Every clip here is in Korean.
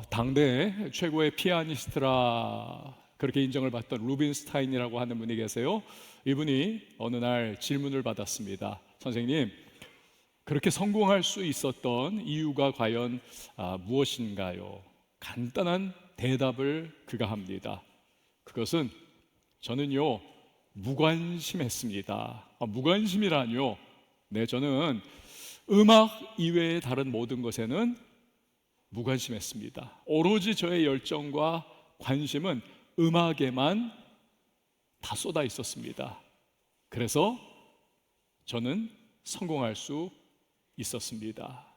당대 최고의 피아니스트라 그렇게 인정을 받던 루빈스타인이라고 하는 분이 계세요. 이분이 어느 날 질문을 받았습니다. 선생님, 그렇게 성공할 수 있었던 이유가 과연 무엇인가요? 간단한 대답을 그가 합니다. 그것은 저는요, 무관심했습니다. 무관심이라뇨? 네, 저는 음악 이외의 다른 모든 것에는 무관심했습니다. 오로지 저의 열정과 관심은 음악에만 다 쏟아 있었습니다. 그래서 저는 성공할 수 있었습니다.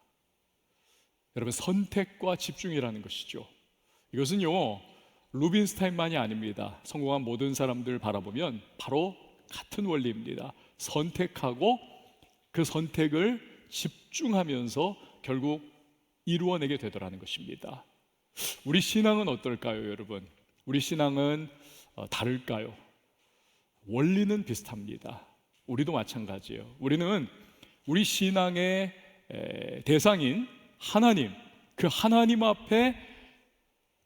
여러분, 선택과 집중이라는 것이죠. 이것은요, 루빈스타인만이 아닙니다. 성공한 모든 사람들 바라보면 바로 같은 원리입니다. 선택하고 그 선택을 집중하면서 결국 이루어내게 되더라는 것입니다. 우리 신앙은 어떨까요, 여러분? 우리 신앙은 다를까요? 원리는 비슷합니다. 우리도 마찬가지예요. 우리는 우리 신앙의 대상인 하나님, 그 하나님 앞에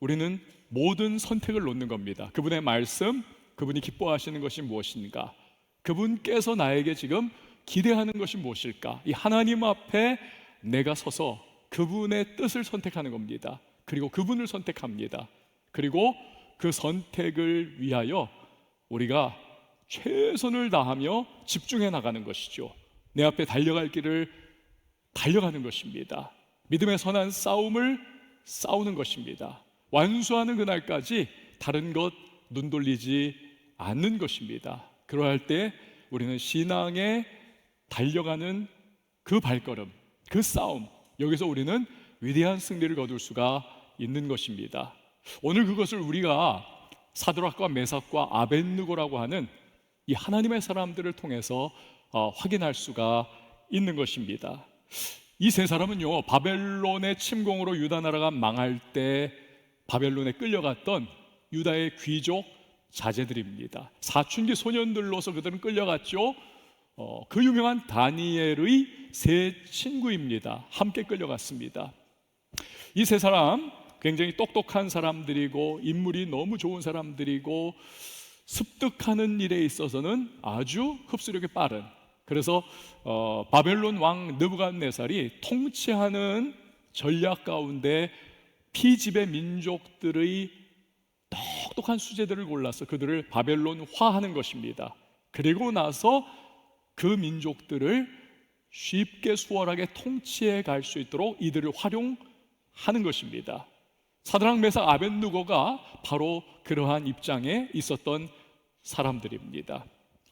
우리는 모든 선택을 놓는 겁니다. 그분의 말씀, 그분이 기뻐하시는 것이 무엇인가? 그분께서 나에게 지금 기대하는 것이 무엇일까? 이 하나님 앞에 내가 서서 그분의 뜻을 선택하는 겁니다. 그리고 그분을 선택합니다. 그리고 그 선택을 위하여 우리가 최선을 다하며 집중해 나가는 것이죠. 내 앞에 달려갈 길을 달려가는 것입니다. 믿음의 선한 싸움을 싸우는 것입니다. 완수하는 그날까지 다른 것 눈 돌리지 않는 것입니다. 그러할 때 우리는 신앙에 달려가는 그 발걸음, 그 싸움, 여기서 우리는 위대한 승리를 거둘 수가 있는 것입니다. 오늘 그것을 우리가 사드락과 메삭과 아벳느고라고 하는 이 하나님의 사람들을 통해서 확인할 수가 있는 것입니다. 이 세 사람은요, 바벨론의 침공으로 유다 나라가 망할 때 바벨론에 끌려갔던 유다의 귀족 자제들입니다. 사춘기 소년들로서 그들은 끌려갔죠. 그 유명한 다니엘의 세 친구입니다. 함께 끌려갔습니다. 이 세 사람 굉장히 똑똑한 사람들이고 인물이 너무 좋은 사람들이고 습득하는 일에 있어서는 아주 흡수력이 빠른, 그래서 바벨론 왕 느부갓네살이 통치하는 전략 가운데 피지배 민족들의 똑똑한 수재들을 골라서 그들을 바벨론화하는 것입니다. 그리고 나서 그 민족들을 쉽게 수월하게 통치해 갈 수 있도록 이들을 활용하는 것입니다. 사드락 메삭 아벳느고가 바로 그러한 입장에 있었던 사람들입니다.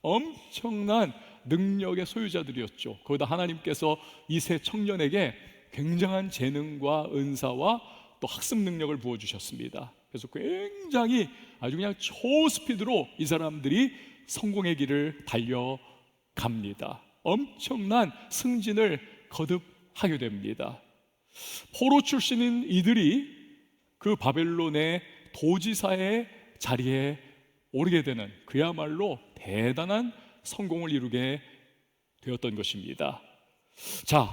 엄청난 능력의 소유자들이었죠. 거기다 하나님께서 이 세 청년에게 굉장한 재능과 은사와 또 학습 능력을 부어주셨습니다. 그래서 굉장히 아주 그냥 초스피드로 이 사람들이 성공의 길을 달려갑니다. 엄청난 승진을 거듭하게 됩니다. 포로 출신인 이들이 그 바벨론의 도지사의 자리에 오르게 되는 그야말로 대단한 성공을 이루게 되었던 것입니다. 자,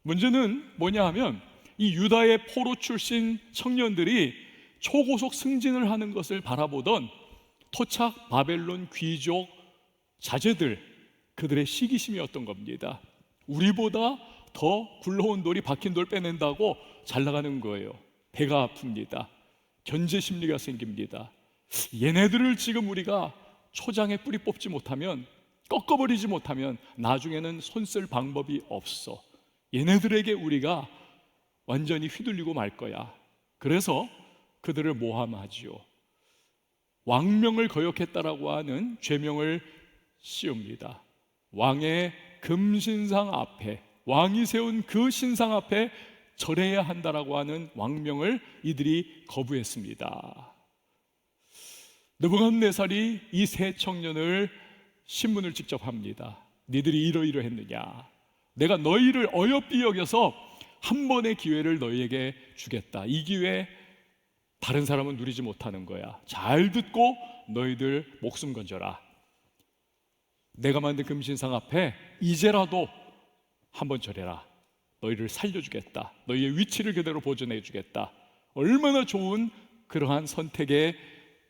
문제는 뭐냐 하면 이 유다의 포로 출신 청년들이 초고속 승진을 하는 것을 바라보던 토착 바벨론 귀족 자제들, 그들의 시기심이었던 겁니다. 우리보다 더 굴러온 돌이 박힌 돌 빼낸다고 잘 나가는 거예요. 배가 아픕니다. 견제 심리가 생깁니다. 얘네들을 지금 우리가 초장에 뿌리 뽑지 못하면, 꺾어버리지 못하면 나중에는 손 쓸 방법이 없어. 얘네들에게 우리가 완전히 휘둘리고 말 거야. 그래서 그들을 모함하지요. 왕명을 거역했다라고 하는 죄명을 씌웁니다. 왕의 금신상 앞에, 왕이 세운 그 신상 앞에 절해야 한다라고 하는 왕명을 이들이 거부했습니다. 느부갓네살이 이 세 청년을 신문을 직접 합니다. 니들이 이러이러했느냐? 내가 너희를 어여삐 여겨서 한 번의 기회를 너희에게 주겠다. 이 기회 다른 사람은 누리지 못하는 거야. 잘 듣고 너희들 목숨 건져라. 내가 만든 금신상 앞에 이제라도 한번 절해라. 너희를 살려주겠다. 너희의 위치를 그대로 보존해 주겠다. 얼마나 좋은 그러한 선택에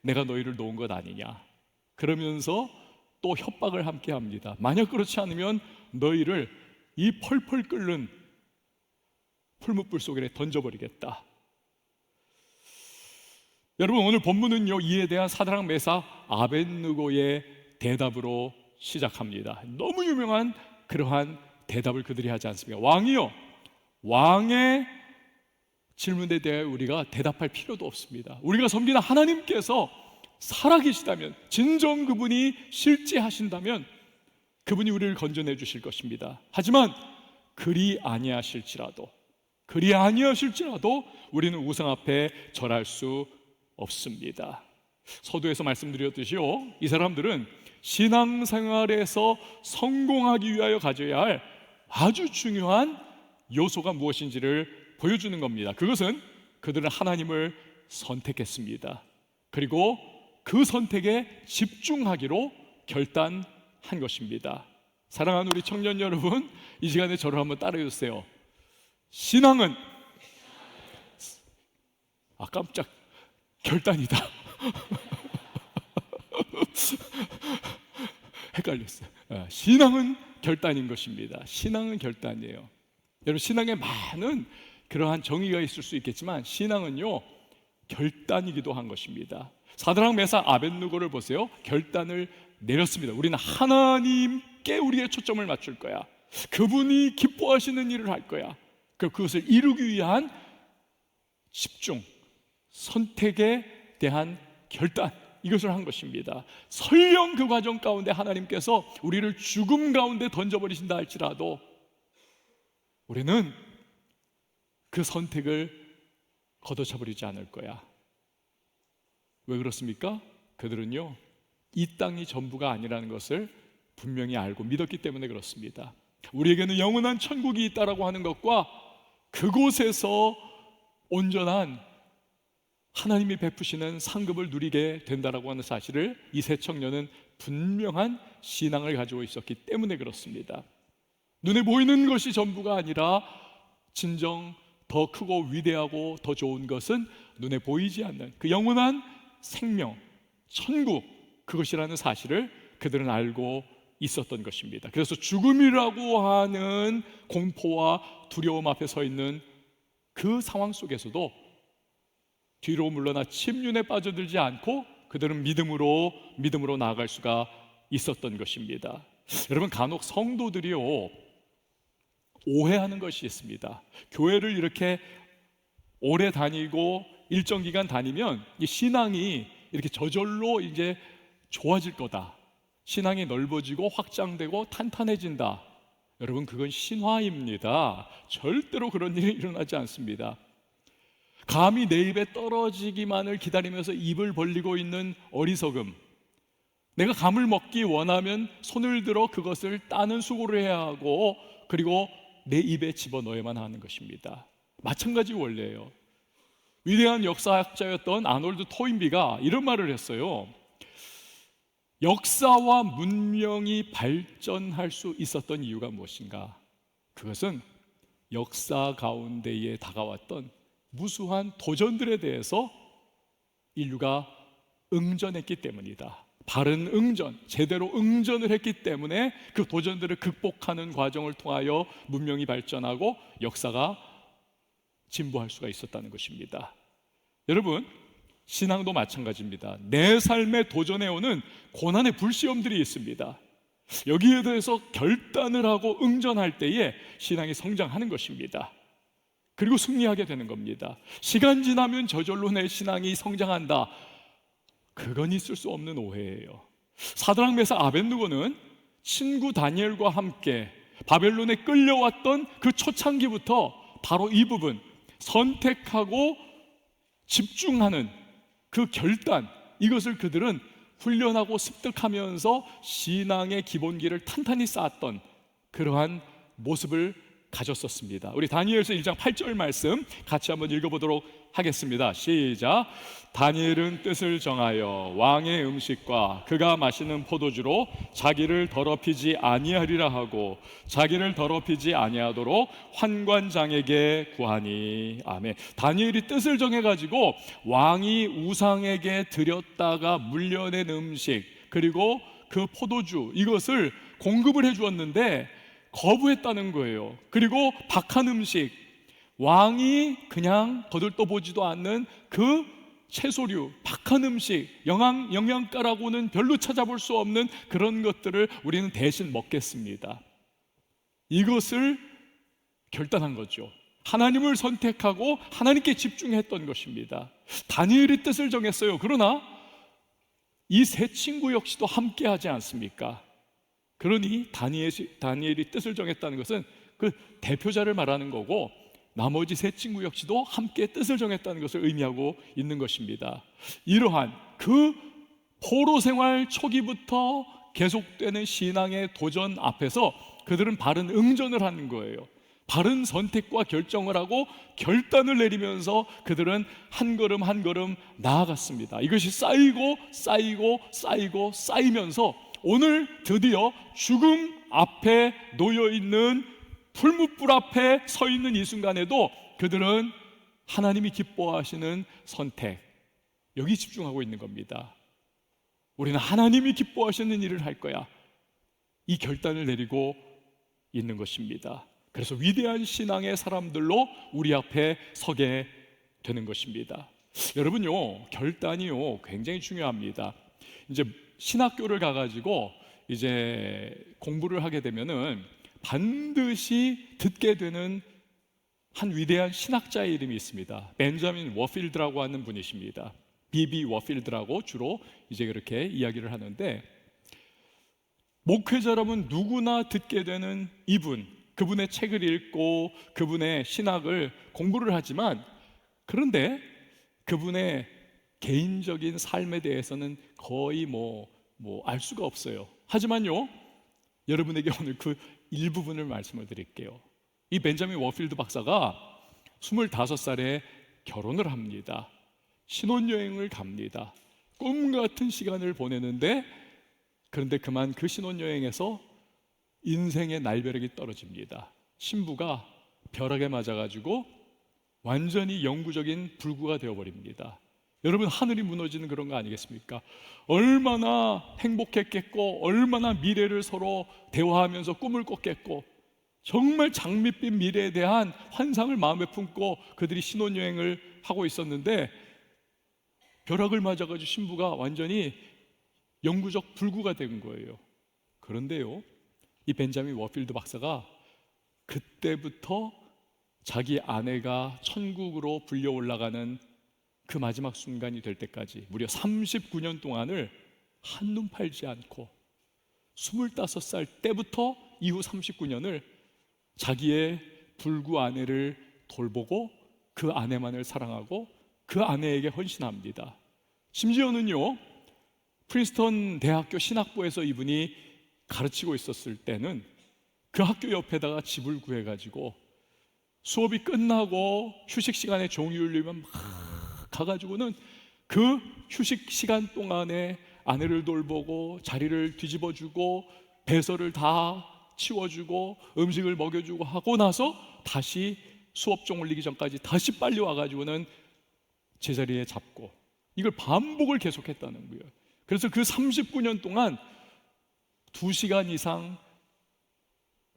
내가 너희를 놓은 것 아니냐. 그러면서 또 협박을 함께 합니다. 만약 그렇지 않으면 너희를 이 펄펄 끓는 풀무불 속에 던져버리겠다. 여러분, 오늘 본문은요, 이에 대한 사드락 메삭 아벳느고의 대답으로 시작합니다. 너무 유명한 그러한 대답을 그들이 하지 않습니까? 왕이요, 왕의 질문에 대해 우리가 대답할 필요도 없습니다. 우리가 섬기는 하나님께서 살아계시다면, 진정 그분이 실제하신다면 그분이 우리를 건져내 주실 것입니다. 하지만 그리 아니하실지라도 우리는 우상 앞에 절할 수 없습니다. 서두에서 말씀드렸듯이요, 이 사람들은 신앙생활에서 성공하기 위하여 가져야 할 아주 중요한 요소가 무엇인지를 보여주는 겁니다. 그것은 그들은 하나님을 선택했습니다. 그리고 그 선택에 집중하기로 결단한 것입니다. 사랑하는 우리 청년 여러분, 이 시간에 저를 한번 따라해 주세요. 신앙은 깜짝 결단이다. 헷갈렸어요. 신앙은 결단인 것입니다. 신앙은 결단이에요. 여러분, 신앙에 많은 그러한 정의가 있을 수 있겠지만 신앙은요, 결단이기도 한 것입니다. 사드락 메삭 아벳느고를 보세요. 결단을 내렸습니다. 우리는 하나님께 우리의 초점을 맞출 거야. 그분이 기뻐하시는 일을 할 거야. 그것을 이루기 위한 집중, 선택에 대한 결단, 이것을 한 것입니다. 설령 그 과정 가운데 하나님께서 우리를 죽음 가운데 던져버리신다 할지라도 우리는 그 선택을 걷어차버리지 않을 거야. 왜 그렇습니까? 그들은요, 이 땅이 전부가 아니라는 것을 분명히 알고 믿었기 때문에 그렇습니다. 우리에게는 영원한 천국이 있다라고 하는 것과 그곳에서 온전한 하나님이 베푸시는 상급을 누리게 된다라고 하는 사실을 이 세 청년은 분명한 신앙을 가지고 있었기 때문에 그렇습니다. 눈에 보이는 것이 전부가 아니라 진정 더 크고 위대하고 더 좋은 것은 눈에 보이지 않는 그 영원한 생명, 천국, 그것이라는 사실을 그들은 알고 있었던 것입니다. 그래서 죽음이라고 하는 공포와 두려움 앞에 서 있는 그 상황 속에서도 뒤로 물러나 침륜에 빠져들지 않고 그들은 믿음으로 나아갈 수가 있었던 것입니다. 여러분, 간혹 성도들이요, 오해하는 것이 있습니다. 교회를 이렇게 오래 다니고 일정 기간 다니면 이 신앙이 이렇게 저절로 이제 좋아질 거다. 신앙이 넓어지고 확장되고 탄탄해진다. 여러분, 그건 신화입니다. 절대로 그런 일이 일어나지 않습니다. 감이 내 입에 떨어지기만을 기다리면서 입을 벌리고 있는 어리석음, 내가 감을 먹기 원하면 손을 들어 그것을 따는 수고를 해야 하고 그리고 내 입에 집어넣어야만 하는 것입니다. 마찬가지 원리예요. 위대한 역사학자였던 아놀드 토인비가 이런 말을 했어요. 역사와 문명이 발전할 수 있었던 이유가 무엇인가? 그것은 역사 가운데에 다가왔던 무수한 도전들에 대해서 인류가 응전했기 때문이다. 바른 응전, 제대로 응전을 했기 때문에 그 도전들을 극복하는 과정을 통하여 문명이 발전하고 역사가 진보할 수가 있었다는 것입니다. 여러분, 신앙도 마찬가지입니다. 내 삶에 도전해오는 고난의 불시험들이 있습니다. 여기에 대해서 결단을 하고 응전할 때에 신앙이 성장하는 것입니다. 그리고 승리하게 되는 겁니다. 시간 지나면 저절로 내 신앙이 성장한다. 그건 있을 수 없는 오해예요. 사드락 메삭 아벳느고는 친구 다니엘과 함께 바벨론에 끌려왔던 그 초창기부터 바로 이 부분, 선택하고 집중하는 그 결단, 이것을 그들은 훈련하고 습득하면서 신앙의 기본기를 탄탄히 쌓았던 그러한 모습을 가졌었습니다. 우리 다니엘서 1장 8절 말씀 같이 한번 읽어보도록 하겠습니다. 시작. 다니엘은 뜻을 정하여 왕의 음식과 그가 마시는 포도주로 자기를 더럽히지 아니하리라 하고 자기를 더럽히지 아니하도록 환관장에게 구하니. 아멘. 다니엘이 뜻을 정해가지고 왕이 우상에게 드렸다가 물려낸 음식 그리고 그 포도주 이것을 공급을 해주었는데 거부했다는 거예요. 그리고 박한 음식, 왕이 그냥 거들떠보지도 않는 그 채소류, 박한 음식, 영양가라고는 별로 찾아볼 수 없는 그런 것들을 우리는 대신 먹겠습니다. 이것을 결단한 거죠. 하나님을 선택하고 하나님께 집중했던 것입니다. 다니엘이 뜻을 정했어요. 그러나 이 세 친구 역시도 함께 하지 않습니까? 그러니 다니엘이 뜻을 정했다는 것은 그 대표자를 말하는 거고 나머지 세 친구 역시도 함께 뜻을 정했다는 것을 의미하고 있는 것입니다. 이러한 그 포로 생활 초기부터 계속되는 신앙의 도전 앞에서 그들은 바른 응전을 하는 거예요. 바른 선택과 결정을 하고 결단을 내리면서 그들은 한 걸음 한 걸음 나아갔습니다. 이것이 쌓이면서 오늘 드디어 죽음 앞에 놓여있는 풀무불 앞에 서 있는 이 순간에도 그들은 하나님이 기뻐하시는 선택, 여기 집중하고 있는 겁니다. 우리는 하나님이 기뻐하시는 일을 할 거야, 이 결단을 내리고 있는 것입니다. 그래서 위대한 신앙의 사람들로 우리 앞에 서게 되는 것입니다. 여러분요, 결단이요 굉장히 중요합니다. 이제 신학교를 가가지고 이제 공부를 하게 되면은 반드시 듣게 되는 한 위대한 신학자의 이름이 있습니다. 벤자민 워필드라고 하는 분이십니다. B.B. 워필드라고 주로 이제 그렇게 이야기를 하는데, 목회자라면 누구나 듣게 되는 이분, 그분의 책을 읽고 그분의 신학을 공부를 하지만, 그런데 그분의 개인적인 삶에 대해서는 거의 알 수가 없어요. 하지만요, 여러분에게 오늘 그 일부분을 말씀을 드릴게요. 이 벤자민 워필드 박사가 25살에 결혼을 합니다. 신혼여행을 갑니다. 꿈 같은 시간을 보내는데, 그런데 그만 그 신혼여행에서 인생의 날벼락이 떨어집니다. 신부가 벼락에 맞아가지고 완전히 영구적인 불구가 되어버립니다. 여러분, 하늘이 무너지는 그런 거 아니겠습니까? 얼마나 행복했겠고, 얼마나 미래를 서로 대화하면서 꿈을 꿨겠고, 정말 장밋빛 미래에 대한 환상을 마음에 품고 그들이 신혼여행을 하고 있었는데, 벼락을 맞아가지고 신부가 완전히 영구적 불구가 된 거예요. 그런데요, 이 벤자민 워필드 박사가 그때부터 자기 아내가 천국으로 불려 올라가는 그 마지막 순간이 될 때까지 무려 39년 동안을 한눈 팔지 않고 25살 때부터 이후 39년을 자기의 불구 아내를 돌보고 그 아내만을 사랑하고 그 아내에게 헌신합니다. 심지어는요, 프린스턴 대학교 신학부에서 이분이 가르치고 있었을 때는 그 학교 옆에다가 집을 구해가지고 수업이 끝나고 휴식 시간에 종이 울리면 막 가가지고는 그 휴식 시간 동안에 아내를 돌보고 자리를 뒤집어주고 배설을 다 치워주고 음식을 먹여주고 하고 나서 다시 수업종 올리기 전까지 다시 빨리 와가지고는 제자리에 잡고, 이걸 반복을 계속했다는 거예요. 그래서 그 39년 동안 2시간 이상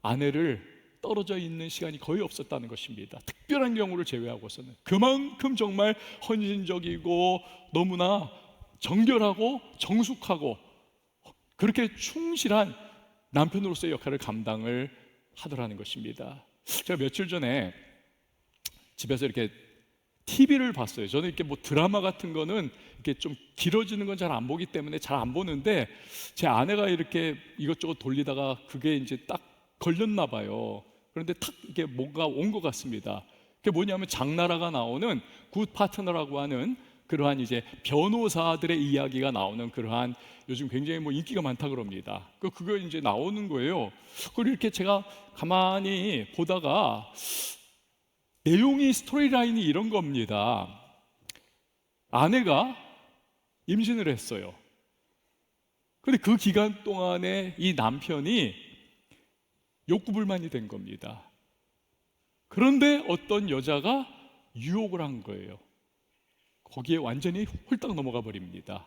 아내를 떨어져 있는 시간이 거의 없었다는 것입니다. 특별한 경우를 제외하고서는. 그만큼 정말 헌신적이고 너무나 정결하고 정숙하고 그렇게 충실한 남편으로서의 역할을 감당을 하더라는 것입니다. 제가 며칠 전에 집에서 이렇게 TV를 봤어요. 저는 이렇게 드라마 같은 거는 이렇게 좀 길어지는 건 잘 안 보기 때문에 잘 안 보는데, 제 아내가 이렇게 이것저것 돌리다가 그게 이제 딱 걸렸나 봐요. 그런데 탁 이게 뭔가 온 것 같습니다. 그게 뭐냐면 장나라가 나오는 굿 파트너라고 하는 그러한 이제 변호사들의 이야기가 나오는 그러한, 요즘 굉장히 인기가 많다 그럽니다. 그거 이제 나오는 거예요. 그걸 이렇게 제가 가만히 보다가 내용이, 스토리라인이 이런 겁니다. 아내가 임신을 했어요. 그런데 그 기간 동안에 이 남편이 욕구불만이 된 겁니다. 그런데 어떤 여자가 유혹을 한 거예요. 거기에 완전히 홀딱 넘어가 버립니다.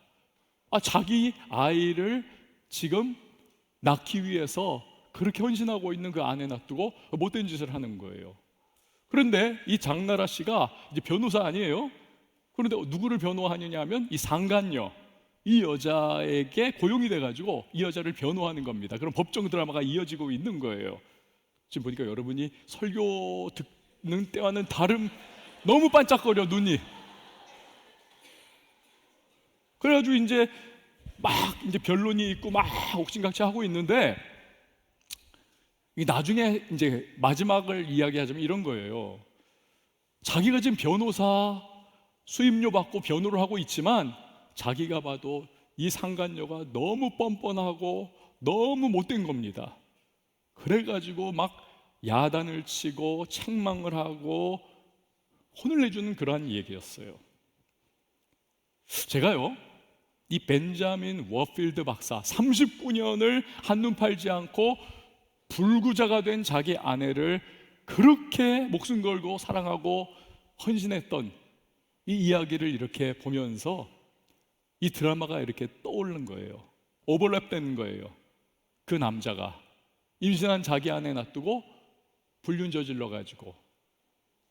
자기 아이를 지금 낳기 위해서 그렇게 헌신하고 있는 그 아내 놔두고 못된 짓을 하는 거예요. 그런데 이 장나라 씨가 이제 변호사 아니에요? 그런데 누구를 변호하느냐 하면 이 상간녀, 이 여자에게 고용이 돼가지고 이 여자를 변호하는 겁니다. 그럼 법정 드라마가 이어지고 있는 거예요. 지금 보니까 여러분이 설교 듣는 때와는 다름, 너무 반짝거려 눈이. 그래가지고 이제 막 이제 변론이 있고 막 옥신각신 하고 있는데, 나중에 이제 마지막을 이야기하자면 이런 거예요. 자기가 지금 변호사 수임료 받고 변호를 하고 있지만 자기가 봐도 이 상간녀가 너무 뻔뻔하고 너무 못된 겁니다. 그래가지고 막 야단을 치고 책망을 하고 혼을 내주는 그러한 얘기였어요. 제가요, 이 벤자민 워필드 박사 39년을 한눈 팔지 않고 불구자가 된 자기 아내를 그렇게 목숨 걸고 사랑하고 헌신했던 이 이야기를 이렇게 보면서 이 드라마가 이렇게 떠오르는 거예요. 오버랩되는 거예요. 그 남자가 임신한 자기 아내 놔두고 불륜 저질러 가지고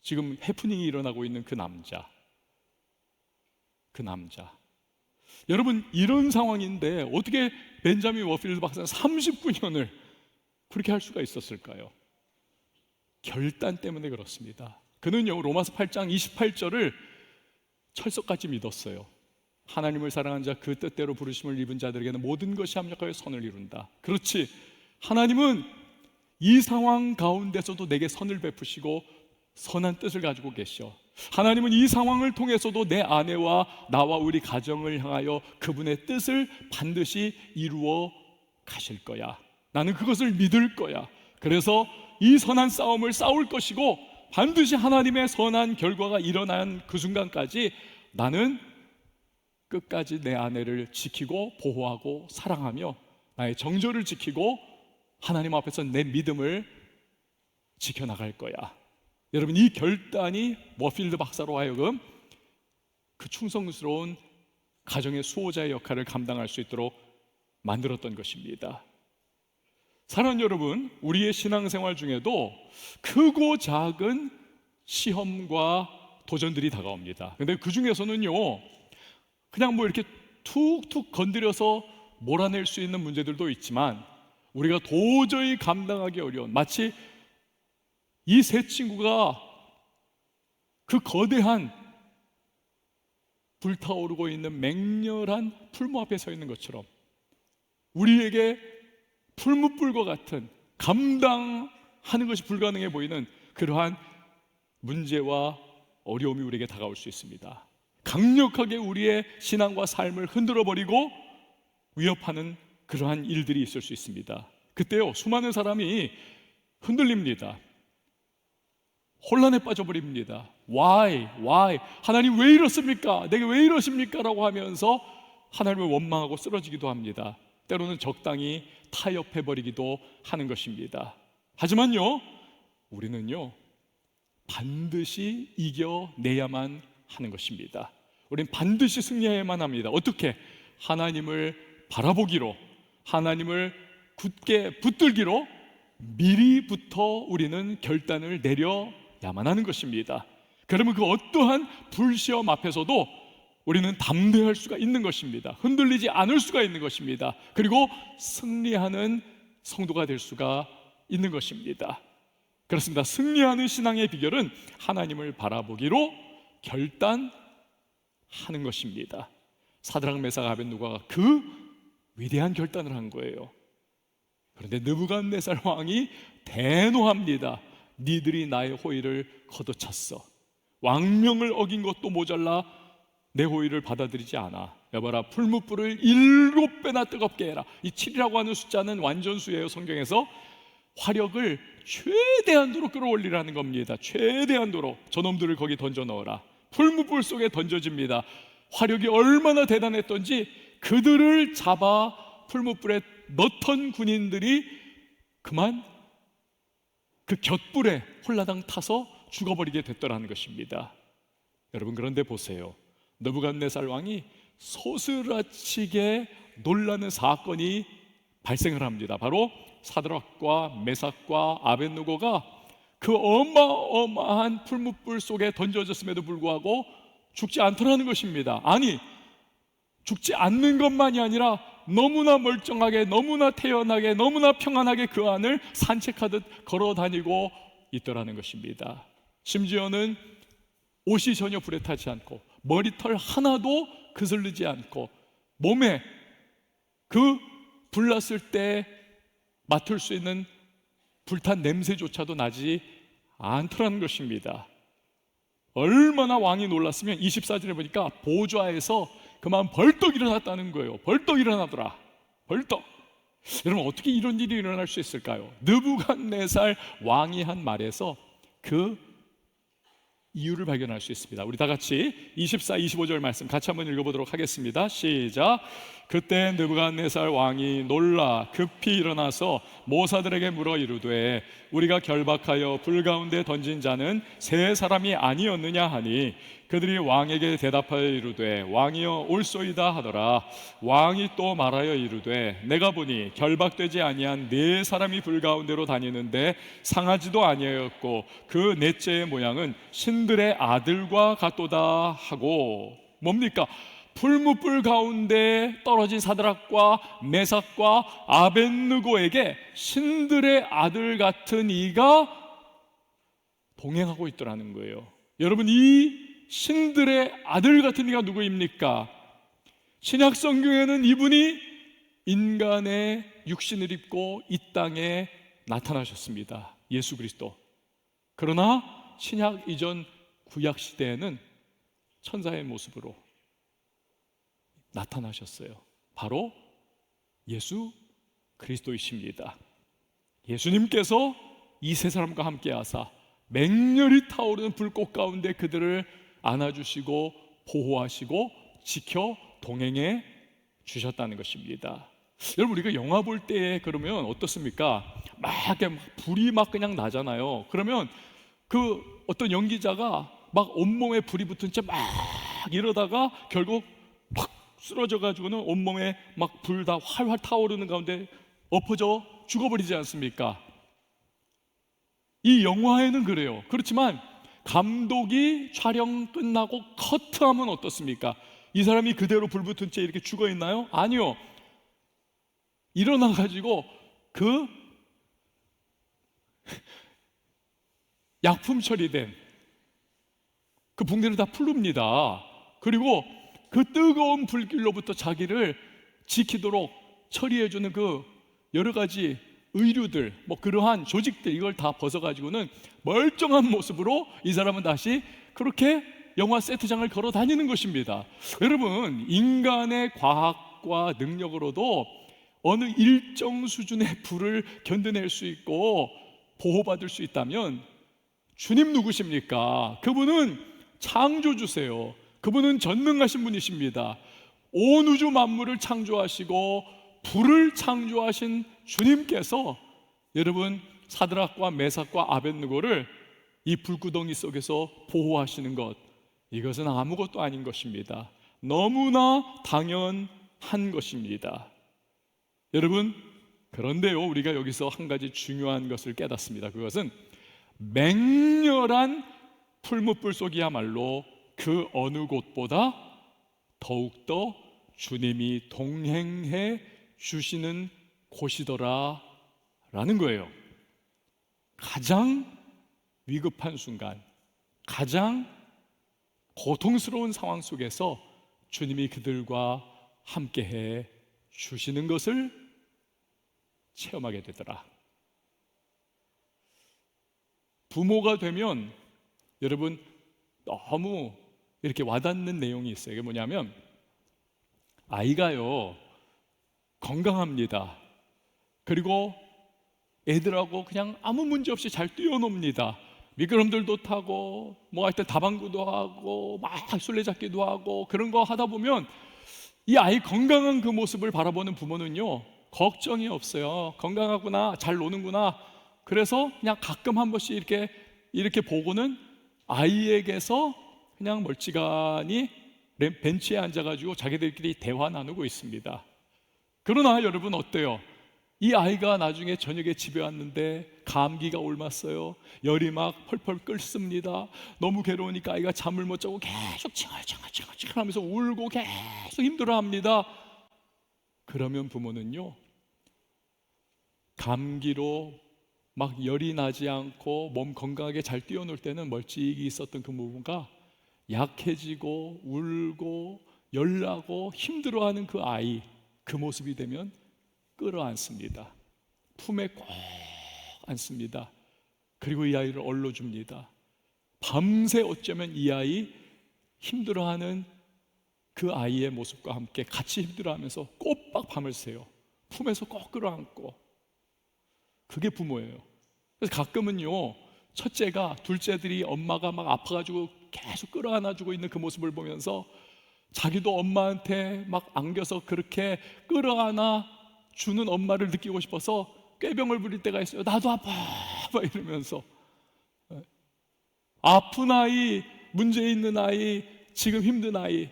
지금 해프닝이 일어나고 있는 그 남자. 여러분, 이런 상황인데 어떻게 벤자민 워필드 박사는 39년을 그렇게 할 수가 있었을까요? 결단 때문에 그렇습니다. 그는요, 로마서 8장 28절을 철석같이 믿었어요. 하나님을 사랑한 자, 그 뜻대로 부르심을 입은 자들에게는 모든 것이 합력하여 선을 이룬다. 그렇지, 하나님은 이 상황 가운데서도 내게 선을 베푸시고 선한 뜻을 가지고 계셔. 하나님은 이 상황을 통해서도 내 아내와 나와 우리 가정을 향하여 그분의 뜻을 반드시 이루어 가실 거야. 나는 그것을 믿을 거야. 그래서 이 선한 싸움을 싸울 것이고 반드시 하나님의 선한 결과가 일어난 그 순간까지 나는 끝까지 내 아내를 지키고 보호하고 사랑하며 나의 정절을 지키고 하나님 앞에서 내 믿음을 지켜나갈 거야. 여러분, 이 결단이 워필드 박사로 하여금 그 충성스러운 가정의 수호자의 역할을 감당할 수 있도록 만들었던 것입니다. 사랑하는 여러분, 우리의 신앙생활 중에도 크고 작은 시험과 도전들이 다가옵니다. 근데 그 중에서는요, 그냥 뭐 이렇게 툭툭 건드려서 몰아낼 수 있는 문제들도 있지만 우리가 도저히 감당하기 어려운, 마치 이 세 친구가 그 거대한 불타오르고 있는 맹렬한 풀무 앞에 서 있는 것처럼 우리에게 풀무불과 같은 감당하는 것이 불가능해 보이는 그러한 문제와 어려움이 우리에게 다가올 수 있습니다. 강력하게 우리의 신앙과 삶을 흔들어버리고 위협하는 그러한 일들이 있을 수 있습니다. 그때요, 수많은 사람이 흔들립니다. 혼란에 빠져버립니다. Why? 하나님 왜 이렇습니까? 내게 왜 이러십니까? 라고 하면서 하나님을 원망하고 쓰러지기도 합니다. 때로는 적당히 타협해버리기도 하는 것입니다. 하지만요, 우리는요 반드시 이겨내야만 하는 것입니다. 우리는 반드시 승리해야만 합니다. 어떻게? 하나님을 바라보기로, 하나님을 굳게 붙들기로 미리부터 우리는 결단을 내려야만 하는 것입니다. 그러면 그 어떠한 불시험 앞에서도 우리는 담대할 수가 있는 것입니다. 흔들리지 않을 수가 있는 것입니다. 그리고 승리하는 성도가 될 수가 있는 것입니다. 그렇습니다. 승리하는 신앙의 비결은 하나님을 바라보기로 결단하는 것입니다. 사드락 메삭 아벳느고가 그 위대한 결단을 한 거예요. 그런데 느부갓네살 왕이 대노합니다. 니들이 나의 호의를 걷어찼어. 왕명을 어긴 것도 모자라 내 호의를 받아들이지 않아. 여봐라, 풀무불을 7배나 뜨겁게 해라. 이 7이라고 하는 숫자는 완전수예요. 성경에서 화력을 최대한도로 끌어올리라는 겁니다. 최대한도로 저놈들을 거기 던져 넣어라. 풀무불 속에 던져집니다. 화력이 얼마나 대단했던지 그들을 잡아 풀무불에 넣던 군인들이 그만 그 곁불에 홀라당 타서 죽어버리게 됐더라는 것입니다. 여러분, 그런데 보세요. 느부갓네살 왕이 소스라치게 놀라는 사건이 발생을 합니다. 바로 사드락과 메삭과 아벳느고가 그 어마어마한 풀무불 속에 던져졌음에도 불구하고 죽지 않더라는 것입니다. 아니, 죽지 않는 것만이 아니라 너무나 멀쩡하게, 너무나 태연하게, 너무나 평안하게 그 안을 산책하듯 걸어 다니고 있더라는 것입니다. 심지어는 옷이 전혀 불에 타지 않고 머리털 하나도 그슬리지 않고 몸에 그 불났을 때 맡을 수 있는 불탄 냄새조차도 나지 않더라는 것입니다. 얼마나 왕이 놀랐으면 24절에 보니까 보좌에서 그만 벌떡 일어났다는 거예요. 벌떡 일어나더라. 벌떡. 여러분, 어떻게 이런 일이 일어날 수 있을까요? 느부갓네살 왕이 한 말에서 그 이유를 발견할 수 있습니다. 우리 다 같이 24, 25절 말씀 같이 한번 읽어보도록 하겠습니다. 시작. 그때 느부갓네살 왕이 놀라 급히 일어나서 모사들에게 물어 이르되 우리가 결박하여 불 가운데 던진 자는 세 사람이 아니었느냐 하니 그들이 왕에게 대답하여 이르되 왕이여 올소이다 하더라. 왕이 또 말하여 이르되 내가 보니 결박되지 아니한 네 사람이 불 가운데로 다니는데 상하지도 아니하였고 그 넷째의 모양은 신들의 아들과 같도다 하고, 뭡니까? 풀무불 가운데 떨어진 사드락과 메삭과 아벳느고에게 신들의 아들 같은 이가 동행하고 있더라는 거예요. 여러분, 이 신들의 아들 같은 이가 누구입니까? 신약 성경에는 이분이 인간의 육신을 입고 이 땅에 나타나셨습니다. 예수 그리스도. 그러나 신약 이전 구약 시대에는 천사의 모습으로 나타나셨어요. 바로 예수 그리스도이십니다. 예수님께서 이 세 사람과 함께 하사 맹렬히 타오르는 불꽃 가운데 그들을 안아주시고 보호하시고 지켜 동행해 주셨다는 것입니다. 여러분, 우리가 영화 볼 때 그러면 어떻습니까? 막 이렇게 불이 막 그냥 나잖아요. 그러면 그 어떤 연기자가 막 온몸에 불이 붙은 채 막 이러다가 결국 팍 쓰러져 가지고는 온몸에 막 불 다 활활 타오르는 가운데 엎어져 죽어버리지 않습니까? 이 영화에는 그래요. 그렇지만 감독이 촬영 끝나고 커트하면 어떻습니까? 이 사람이 그대로 불붙은 채 이렇게 죽어 있나요? 아니요. 일어나 가지고 그 약품 처리된 그 붕대를 다 풀릅니다. 그리고 그 뜨거운 불길로부터 자기를 지키도록 처리해주는 그 여러 가지 의류들, 뭐 그러한 조직들, 이걸 다 벗어가지고는 멀쩡한 모습으로 이 사람은 다시 그렇게 영화 세트장을 걸어 다니는 것입니다. 여러분, 인간의 과학과 능력으로도 어느 일정 수준의 불을 견뎌낼 수 있고 보호받을 수 있다면 주님 누구십니까? 그분은 창조주세요. 그분은 전능하신 분이십니다. 온 우주 만물을 창조하시고 불을 창조하신 주님께서 여러분 사드락과 메삭과 아벳느고를 이 불구덩이 속에서 보호하시는 것, 이것은 아무것도 아닌 것입니다. 너무나 당연한 것입니다. 여러분, 그런데요, 우리가 여기서 한 가지 중요한 것을 깨닫습니다. 그것은 맹렬한 풀무불 속이야말로 그 어느 곳보다 더욱더 주님이 동행해 주시는 곳이더라 라는 거예요. 가장 위급한 순간, 가장 고통스러운 상황 속에서 주님이 그들과 함께해 주시는 것을 체험하게 되더라. 부모가 되면 여러분 너무 이렇게 와닿는 내용이 있어요. 이게 뭐냐면 아이가요 건강합니다. 그리고 애들하고 그냥 아무 문제 없이 잘 뛰어놉니다. 미끄럼들도 타고 뭐 할 때 다방구도 하고 막 술래잡기도 하고 그런 거 하다 보면 이 아이 건강한 그 모습을 바라보는 부모는요, 걱정이 없어요. 건강하구나, 잘 노는구나. 그래서 그냥 가끔 한 번씩 이렇게 보고는 아이에게서 그냥 멀찌감히 벤치에 앉아가지고 자기들끼리 대화 나누고 있습니다. 그러나 여러분 어때요? 이 아이가 나중에 저녁에 집에 왔는데 감기가 옮았어요. 열이 막 펄펄 끓습니다. 너무 괴로우니까 아이가 잠을 못 자고 계속 칭얼칭얼 하면서 울고 계속 힘들어합니다. 그러면 부모는요, 감기로 막 열이 나지 않고 몸 건강하게 잘 뛰어놀 때는 멀찍이 있었던 그 부모가 약해지고 울고 열나고 힘들어하는 그 아이, 그 모습이 되면 끌어안습니다. 품에 꼭 안습니다. 그리고 이 아이를 얼러줍니다. 밤새 어쩌면 이 아이 힘들어하는 그 아이의 모습과 함께 같이 힘들어하면서 꼬박 밤을 새요. 품에서 꼭 끌어안고. 그게 부모예요. 그래서 가끔은요, 첫째가 둘째들이 엄마가 막 아파가지고 계속 끌어안아주고 있는 그 모습을 보면서 자기도 엄마한테 막 안겨서 그렇게 끌어안아 주는 엄마를 느끼고 싶어서 꾀병을 부릴 때가 있어요. 나도 아파 이러면서. 아픈 아이, 문제 있는 아이, 지금 힘든 아이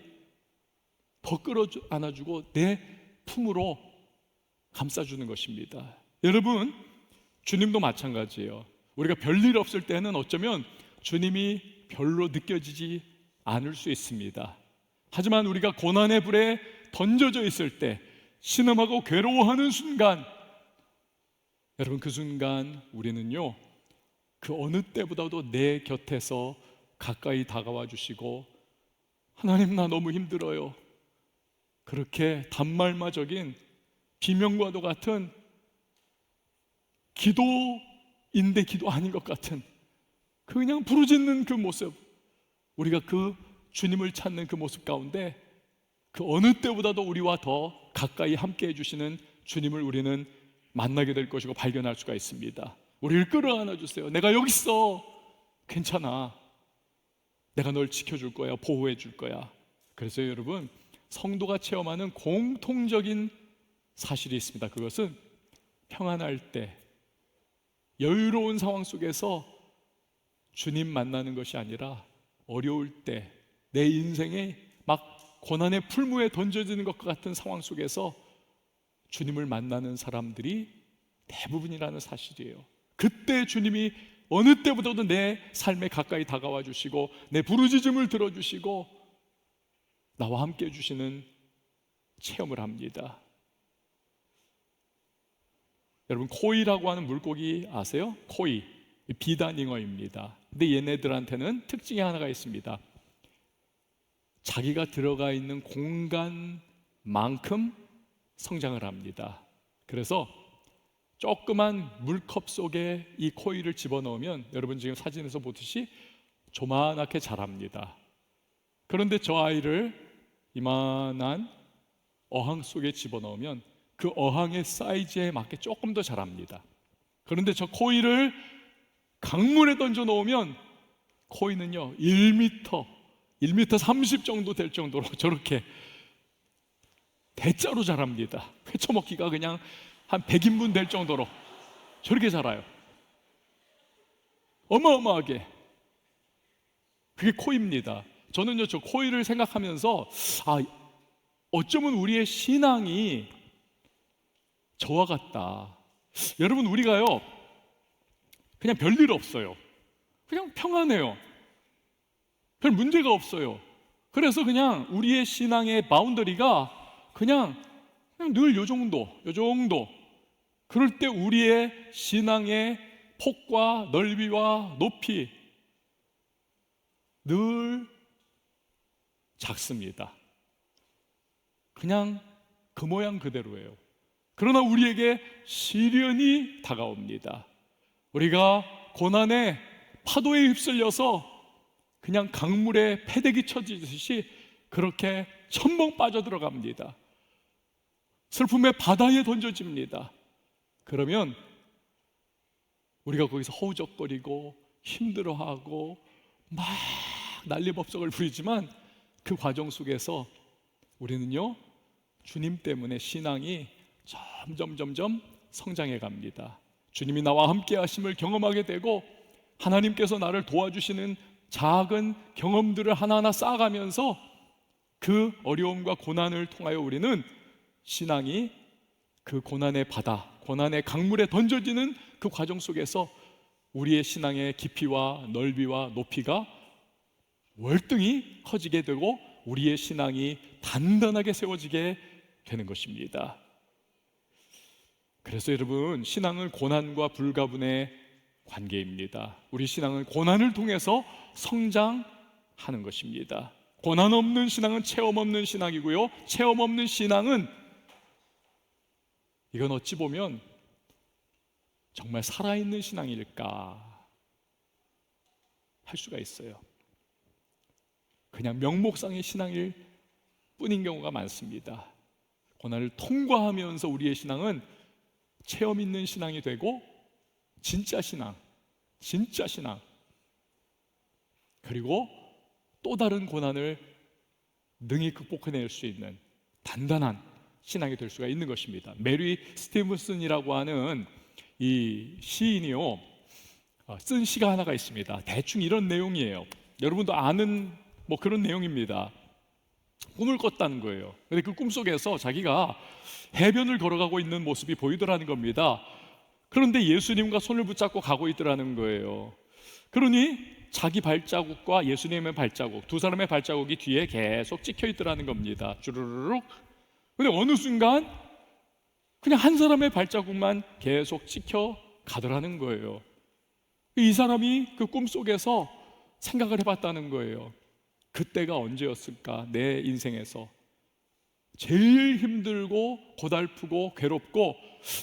더 끌어안아주고 내 품으로 감싸주는 것입니다. 여러분, 주님도 마찬가지예요. 우리가 별일 없을 때는 어쩌면 주님이 별로 느껴지지 않을 수 있습니다. 하지만 우리가 고난의 불에 던져져 있을 때, 신음하고 괴로워하는 순간, 여러분 그 순간 우리는요, 그 어느 때보다도 내 곁에서 가까이 다가와 주시고, 하나님 나 너무 힘들어요, 그렇게 단말마적인 비명과도 같은 기도인데 기도 아닌 것 같은 그냥 부르짖는 그 모습, 우리가 그 주님을 찾는 그 모습 가운데 그 어느 때보다도 우리와 더 가까이 함께 해주시는 주님을 우리는 만나게 될 것이고 발견할 수가 있습니다. 우리를 끌어안아 주세요. 내가 여기 있어, 괜찮아, 내가 널 지켜줄 거야, 보호해 줄 거야. 그래서 여러분, 성도가 체험하는 공통적인 사실이 있습니다. 그것은 평안할 때, 여유로운 상황 속에서 주님 만나는 것이 아니라 어려울 때, 내 인생에 막 고난의 풀무에 던져지는 것과 같은 상황 속에서 주님을 만나는 사람들이 대부분이라는 사실이에요. 그때 주님이 어느 때보다도 내 삶에 가까이 다가와 주시고 내 부르짖음을 들어주시고 나와 함께 해주시는 체험을 합니다. 여러분, 코이라고 하는 물고기 아세요? 코이, 비단잉어입니다. 근데 얘네들한테는 특징이 하나가 있습니다. 자기가 들어가 있는 공간만큼 성장을 합니다. 그래서 조그만 물컵 속에 이 코이를 집어넣으면 여러분 지금 사진에서 보듯이 조만하게 자랍니다. 그런데 저 아이를 이만한 어항 속에 집어넣으면 그 어항의 사이즈에 맞게 조금 더 자랍니다. 그런데 저 코이를 강물에 던져 놓으면 코이는요 1m 30 정도 될 정도로 저렇게 대자로 자랍니다. 회쳐먹기가 그냥 한 100인분 될 정도로 저렇게 자라요. 어마어마하게. 그게 코이입니다. 저는요 저 코이를 생각하면서 어쩌면 우리의 신앙이 저와 같다. 여러분, 우리가요 그냥 별일 없어요. 그냥 평안해요. 별 문제가 없어요. 그래서 그냥 우리의 신앙의 바운더리가 그냥 늘 요 정도. 그럴 때 우리의 신앙의 폭과 넓이와 높이 늘 작습니다. 그냥 그 모양 그대로예요. 그러나 우리에게 시련이 다가옵니다. 우리가 고난의 파도에 휩쓸려서 그냥 강물에 패대기 쳐지듯이 그렇게 첨벙 빠져들어갑니다. 슬픔의 바다에 던져집니다. 그러면 우리가 거기서 허우적거리고 힘들어하고 막 난리법석을 부리지만 그 과정 속에서 우리는요, 주님 때문에 신앙이 점점 성장해 갑니다. 주님이 나와 함께 하심을 경험하게 되고 하나님께서 나를 도와주시는 작은 경험들을 하나하나 쌓아가면서 그 어려움과 고난을 통하여 우리는 신앙이 그 고난의 바다, 고난의 강물에 던져지는 그 과정 속에서 우리의 신앙의 깊이와 넓이와 높이가 월등히 커지게 되고 우리의 신앙이 단단하게 세워지게 되는 것입니다. 그래서 여러분, 신앙은 고난과 불가분의 관계입니다. 우리 신앙은 고난을 통해서 성장하는 것입니다. 고난 없는 신앙은 체험 없는 신앙이고요, 체험 없는 신앙은 이건 어찌 보면 정말 살아있는 신앙일까 할 수가 있어요. 그냥 명목상의 신앙일 뿐인 경우가 많습니다. 고난을 통과하면서 우리의 신앙은 체험 있는 신앙이 되고 진짜 신앙 그리고 또 다른 고난을 능히 극복해낼 수 있는 단단한 신앙이 될 수가 있는 것입니다. 메리 스티븐슨이라고 하는 이 시인이요, 쓴 시가 하나가 있습니다. 대충 이런 내용이에요. 여러분도 아는 그런 내용입니다. 꿈을 꿨다는 거예요. 근데 그 꿈속에서 자기가 해변을 걸어가고 있는 모습이 보이더라는 겁니다. 그런데 예수님과 손을 붙잡고 가고 있더라는 거예요. 그러니 자기 발자국과 예수님의 발자국, 두 사람의 발자국이 뒤에 계속 찍혀 있더라는 겁니다. 주르륵. 근데 어느 순간 그냥 한 사람의 발자국만 계속 찍혀 가더라는 거예요. 이 사람이 그 꿈속에서 생각을 해봤다는 거예요. 그때가 언제였을까? 내 인생에서 제일 힘들고 고달프고 괴롭고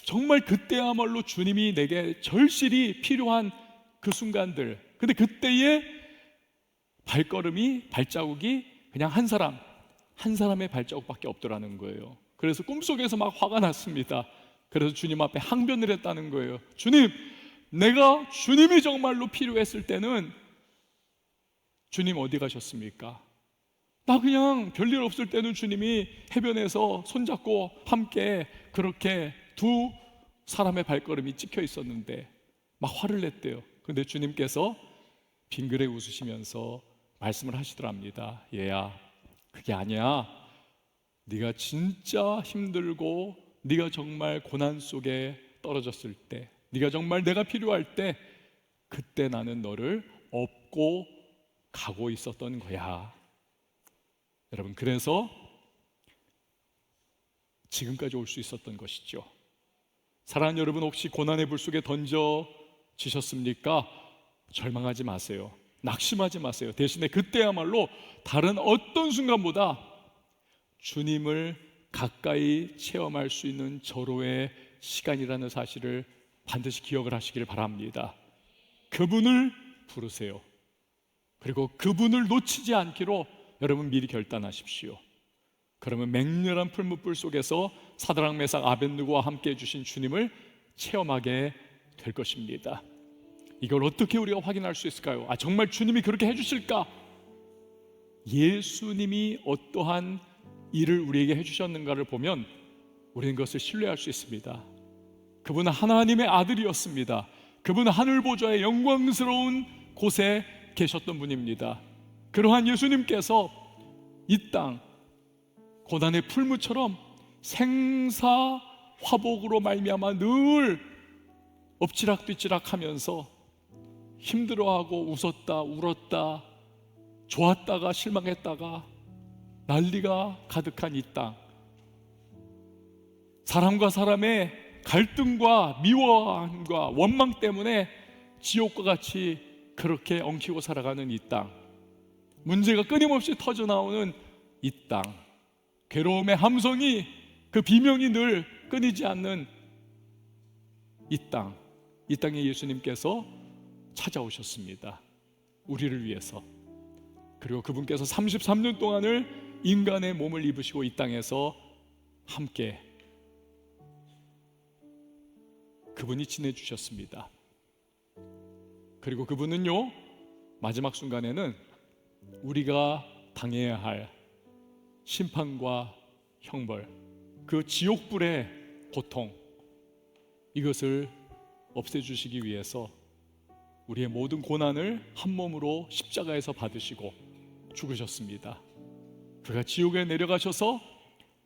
정말 그때야말로 주님이 내게 절실히 필요한 그 순간들. 근데 그때의 발자국이 그냥 한 사람의 발자국밖에 없더라는 거예요. 그래서 꿈속에서 막 화가 났습니다. 그래서 주님 앞에 항변을 했다는 거예요. 주님, 내가 주님이 정말로 필요했을 때는 주님 어디 가셨습니까? 나 그냥 별일 없을 때는 주님이 해변에서 손잡고 함께 그렇게 두 사람의 발걸음이 찍혀 있었는데 막 화를 냈대요. 그런데 주님께서 빙그레 웃으시면서 말씀을 하시더랍니다. 얘야, 그게 아니야. 네가 진짜 힘들고 네가 정말 고난 속에 떨어졌을 때, 네가 정말 내가 필요할 때, 그때 나는 너를 업고 가고 있었던 거야. 여러분, 그래서 지금까지 올 수 있었던 것이죠. 사랑하는 여러분, 혹시 고난의 불 속에 던져지셨습니까? 절망하지 마세요. 낙심하지 마세요. 대신에 그때야말로 다른 어떤 순간보다 주님을 가까이 체험할 수 있는 절호의 시간이라는 사실을 반드시 기억을 하시길 바랍니다. 그분을 부르세요. 그리고 그분을 놓치지 않기로 여러분 미리 결단하십시오. 그러면 맹렬한 풀무불 속에서 사드락 메삭 아벳느고와 함께 해주신 주님을 체험하게 될 것입니다. 이걸 어떻게 우리가 확인할 수 있을까요? 정말 주님이 그렇게 해주실까? 예수님이 어떠한 일을 우리에게 해주셨는가를 보면 우리는 그것을 신뢰할 수 있습니다. 그분은 하나님의 아들이었습니다. 그분은 하늘보좌의 영광스러운 곳에 계셨던 분입니다. 그러한 예수님께서 이 땅 고난의 풀무처럼 생사화복으로 말미암아 늘 엎치락뒤치락하면서 힘들어하고 웃었다 울었다 좋았다가 실망했다가 난리가 가득한 이 땅, 사람과 사람의 갈등과 미워함과 원망 때문에 지옥과 같이 그렇게 엉키고 살아가는 이 땅, 문제가 끊임없이 터져나오는 이 땅, 괴로움의 함성이 그 비명이 늘 끊이지 않는 이 땅에 예수님께서 찾아오셨습니다. 우리를 위해서. 그리고 그분께서 33년 동안을 인간의 몸을 입으시고 이 땅에서 함께 그분이 지내주셨습니다. 그리고 그분은요, 마지막 순간에는 우리가 당해야 할 심판과 형벌, 그 지옥불의 고통, 이것을 없애주시기 위해서 우리의 모든 고난을 한 몸으로 십자가에서 받으시고 죽으셨습니다. 그가 지옥에 내려가셔서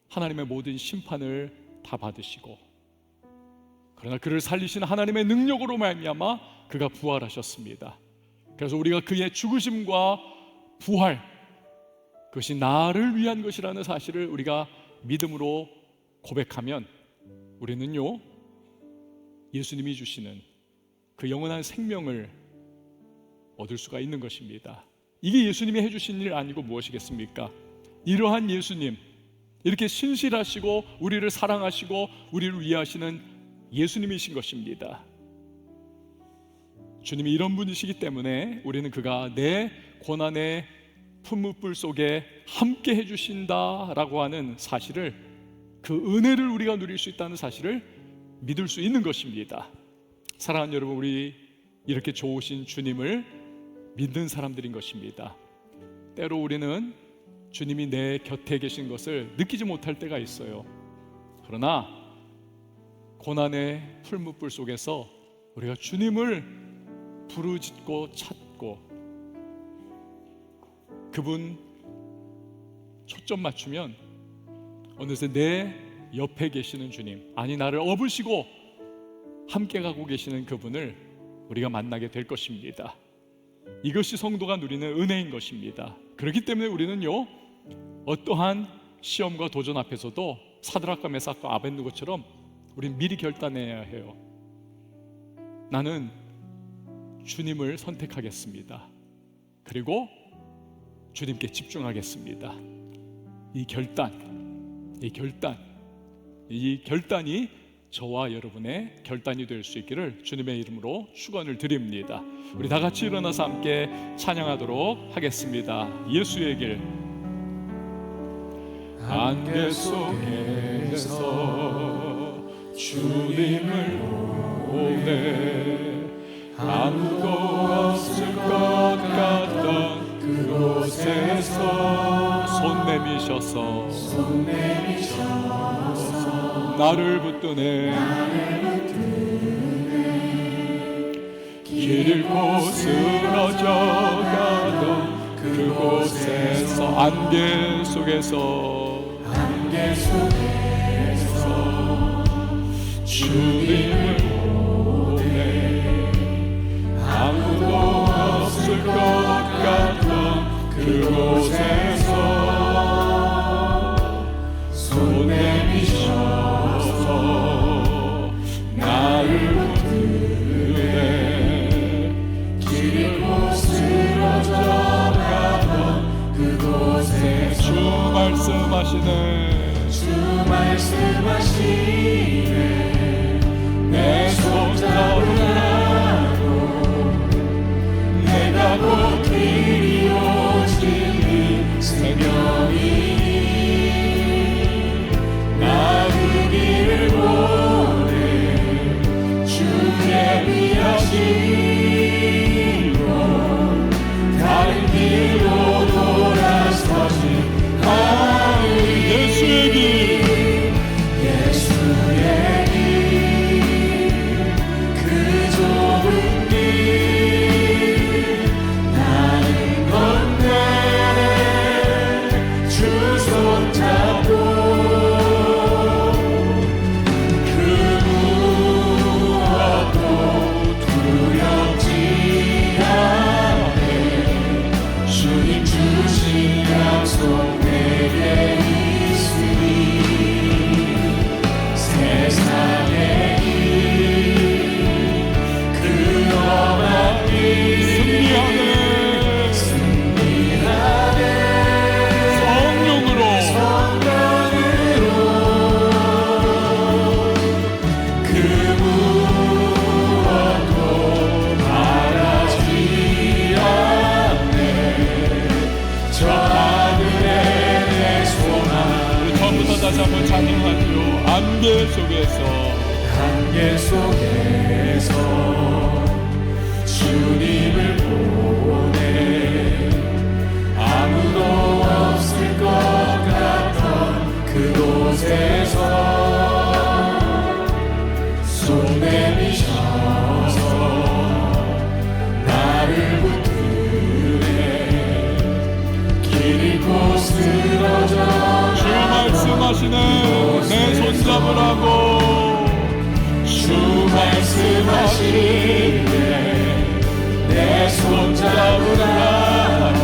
하나님의 모든 심판을 다 받으시고, 그러나 그를 살리신 하나님의 능력으로 말미암아 그가 부활하셨습니다. 그래서 우리가 그의 죽으심과 부활, 그것이 나를 위한 것이라는 사실을 우리가 믿음으로 고백하면 우리는요, 예수님이 주시는 그 영원한 생명을 얻을 수가 있는 것입니다. 이게 예수님이 해주신 일 아니고 무엇이겠습니까? 이러한 예수님, 이렇게 신실하시고 우리를 사랑하시고 우리를 위하시는 예수님이신 것입니다. 주님이 이런 분이시기 때문에 우리는 그가 내 고난의 풀무불 속에 함께 해주신다라고 하는 사실을, 그 은혜를 우리가 누릴 수 있다는 사실을 믿을 수 있는 것입니다. 사랑하는 여러분, 우리 이렇게 좋으신 주님을 믿는 사람들인 것입니다. 때로 우리는 주님이 내 곁에 계신 것을 느끼지 못할 때가 있어요. 그러나 고난의 풀무불 속에서 우리가 주님을 부르짖고 찾고 그분 초점 맞추면 어느새 내 옆에 계시는 주님, 아니 나를 업으시고 함께 가고 계시는 그분을 우리가 만나게 될 것입니다. 이것이 성도가 누리는 은혜인 것입니다. 그렇기 때문에 우리는요, 어떠한 시험과 도전 앞에서도 사드락과 메삭과 아벳느고처럼 우리는 미리 결단해야 해요. 나는 주님을 선택하겠습니다. 그리고 주님께 집중하겠습니다. 이 결단이 저와 여러분의 결단이 될 수 있기를 주님의 이름으로 축원을 드립니다. 우리 다 같이 일어나서 함께 찬양하도록 하겠습니다. 예수의 길. 안개 속에서 주님을 보내 아무도 없을 것 같던 그곳에서 손 내미셔서 나를 붙드네 길 잃고 쓰러져 가던 그곳에서 안개 속에서 주님을 보내 아무도 없을 것 같던 그곳에서 손 내미셔서 나를 붙드네 길 잃고 쓰러져 가던 그곳에 주 말씀하시네 내 손잡으라고 내가 곧 길이요 진리 생명이니 나르기를 원해 주의 위하시고 다른 길로 돌아서지 예수의 길 그 좁은 길 나는 건데 주 손잡고 그 무엇도 두렵지 않네 주님 주신 약속 내게 있으니 세상의 그 험한 길 승리하네 성령으로 그 무엇도 바라지 않네 저 하늘에 내 소망. 우리 처음부터 다시 한번 찬양하죠. 안개 속에서 주님 잡으라고 주 말씀하시네 내 손 잡으라고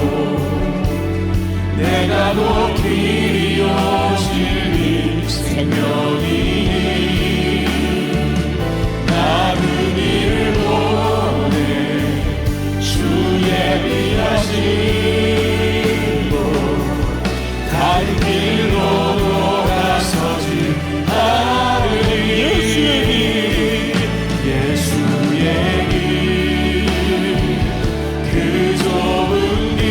내가 높이 여기니 생명이니 나는 이를 보내 주 예비하시고 다른 길로 돌아서지 않으리 예수의 길 그 좁은 길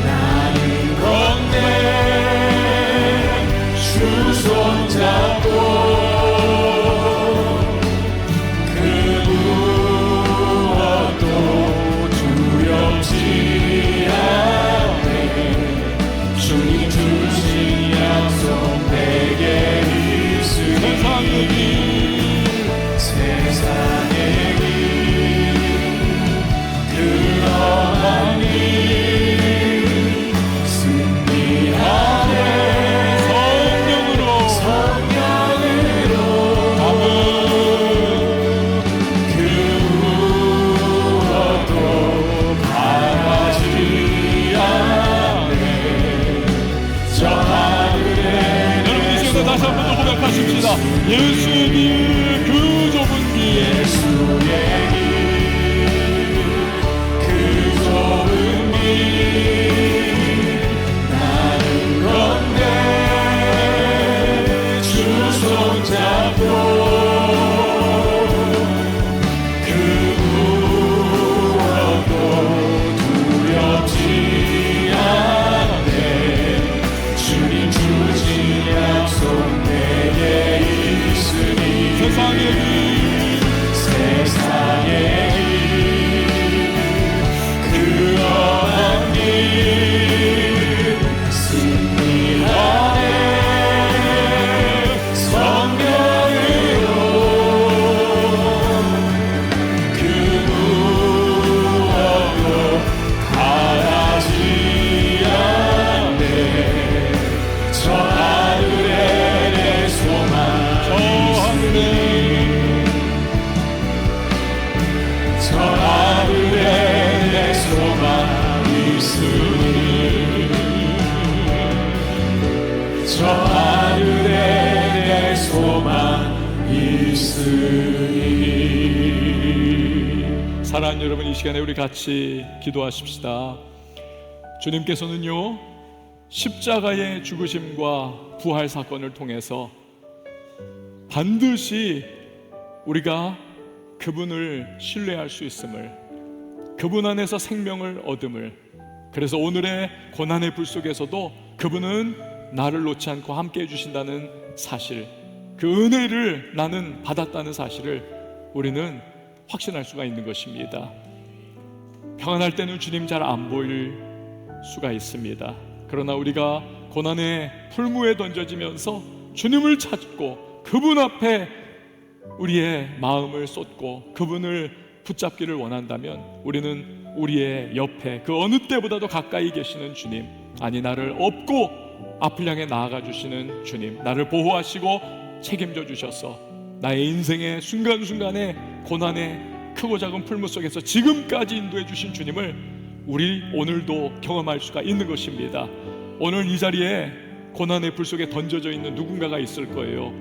나는 건네 주 손 잡고 그 무엇도 두렵지 않네 주님 주신 약속 내게 있으니 세상의 길 그러한 길 승리하네 성령으로 그 무엇도 바라지 않네 저 하늘에 여러분 이 시간에 다시 한번 더 고백하십시다. 예수의 길 그 좁은 길 예수의 길 그 좁은 길 나는 건네 주 손 잡고 그 무엇도 두렵지 않네 주님 주신 약속 내게 있으니 세상의 길 세상의 길 그러한 길 승리하네 성령으로 그 무엇도 바라지 않네 저 하늘에 내 소망 저 하늘에 내 소망 있으니 저 하늘에 내 소망 있으니 사랑하는 여러분 이 시간에 우리 같이 기도하십시다. 주님께서는요 십자가의 죽으심과 부활 사건을 통해서 반드시 우리가 그분을 신뢰할 수 있음을 그분 안에서 생명을 얻음을 그래서 오늘의 고난의 불 속에서도 그분은 나를 놓지 않고 함께 해주신다는 사실 그 은혜를 나는 받았다는 사실을 우리는 확신할 수가 있는 것입니다. 평안할 때는 주님 잘 안 보일 수가 있습니다. 그러나 우리가 고난의 풀무에 던져지면서 주님을 찾고 그분 앞에 우리의 마음을 쏟고 그분을 붙잡기를 원한다면 우리는 우리의 옆에 그 어느 때보다도 가까이 계시는 주님, 아니 나를 업고 앞을 향해 나아가 주시는 주님, 나를 보호하시고 책임져 주셔서 나의 인생의 순간순간의 고난의 크고 작은 풀무 속에서 지금까지 인도해 주신 주님을 우리 오늘도 경험할 수가 있는 것입니다. 오늘 이 자리에 고난의 불 속에 던져져 있는 누군가가 있을 거예요.